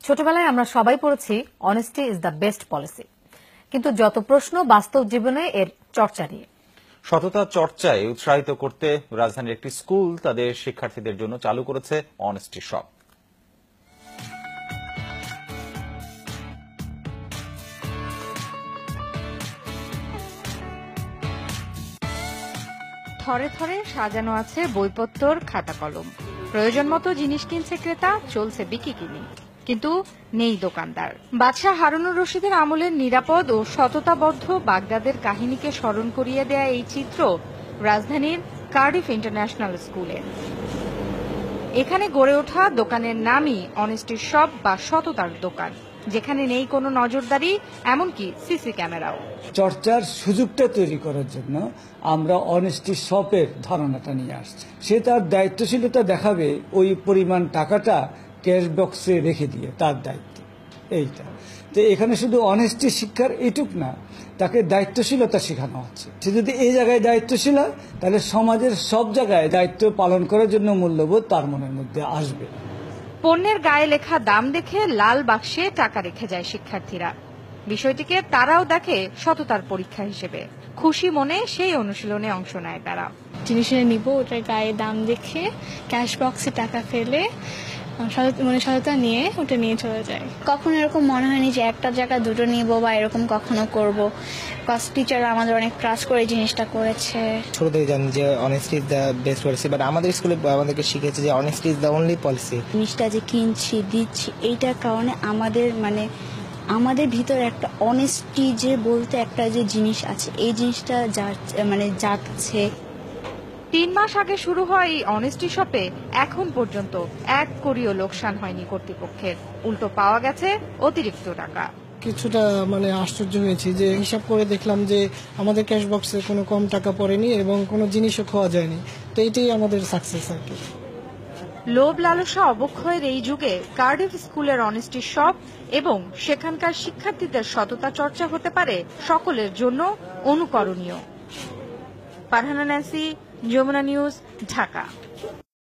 ছোটবেলায় আমরা সবাই পড়েছি honesty is the best policy, কিন্তু যত প্রশ্ন বাস্তব জীবনে এর চর্চা নিয়ে। সততা চর্চায় উৎসাহিত করতে রাজধানীর একটি স্কুল তাদের শিক্ষার্থীদের জন্য চালু করেছে অনেস্টি শপ। থরে থরে সাজানো আছে বইপত্তর, খাতা কলম। প্রয়োজন মতো জিনিস কিনছে ক্রেতা, চলছে বিকিকিনি, কিন্তু নেই দোকানদার। বাদশাহ হারুনুর রশিদের আমলের নিরাপদ ও সততাবদ্ধ বাগদাদের কাহিনীকে স্মরণ করিয়ে দেয়া এই চিত্র রাজধানীর কার্ডিফ ইন্টারন্যাশনাল স্কুলে। এখানে গড়ে ওঠা দোকানের নামই অনেস্টি শপ বা সততার দোকান, যেখানে নেই কোনো নজরদারি, এমনকি সিসি ক্যামেরাও। চর্চার সুযোগটা তৈরি করার জন্য আমরা অনেস্টি শপের ধারণাটা নিয়ে আসছি। সে তার দায়িত্বশীলতা দেখাবে ওই পরিমাণ টাকাটা ক্যাশ বক্সে রেখে দিয়ে, তার দায়িত্ব এইটা। তো এখানে শুধু অনেস্টি শিক্ষার এটুক না, তাকে দায়িত্বশীলতা শেখানো হচ্ছে। সে যদি এই জায়গায় দায়িত্বশীল হয়, তাহলে সমাজের সব জায়গায় দায়িত্ব পালন করার জন্য মূল্যবোধ তার মনের মধ্যে আসবে। পণ্যের গায়ে লেখা দাম দেখে লাল বাক্সে টাকা রেখে যায় শিক্ষার্থীরা। বিষয়টিকে তারাও দেখে সততার পরীক্ষা হিসেবে। খুশি মনে সেই অনুশীলনে অংশ নেয় তারা। জিনিসটা নিব, ওটার গায়ে দাম দেখে ক্যাশ বক্সে টাকা ফেলে সততা নিয়ে ওটা নিয়ে চলে যায়। কখনো এরকম মনে হয়নি যে একটা জায়গায় দুটো নিব বা এরকম কখনো করব। ক্লাস টিচাররা আমাদের অনেক ট্রাস্ট করে জিনিসটা করেছে। ছোট থেকে জানি যে honesty is the best policy, but আমাদের স্কুলে আমাদেরকে শিখেছে যে honesty is the only policy. জিনিসটা যে কিনছি দিচ্ছি, এইটার কারণে আমাদের ভিতরে একটা অনেস্টি যে বলতে একটা যে জিনিস আছে, এই জিনিসটা যাচ্ছে। 3 মাস আগে শুরু হয় এই অনেস্টি শপে এখন পর্যন্ত 1 কোটিও লোকসান হয়নি কর্তৃপক্ষের। উল্টো পাওয়া গেছে অতিরিক্ত টাকা। কিছুটা আশ্চর্য হয়েছি যে হিসাব করে দেখলাম যে আমাদের ক্যাশ বক্সে কোনো কম টাকা পড়েনি এবং কোনো জিনিসও খোয়া যায়নি। তো এটাই আমাদের সাকসেস আর কি। লোভ লালসা অবক্ষয়ের এই যুগে কার্ডিফ স্কুলের অনেস্টি শপ এবং সেখানকার শিক্ষার্থীদের সততা চর্চা হতে পারে সকলের জন্য অনুকরণীয়। Farhana Nancy, Jamuna News, Dhaka.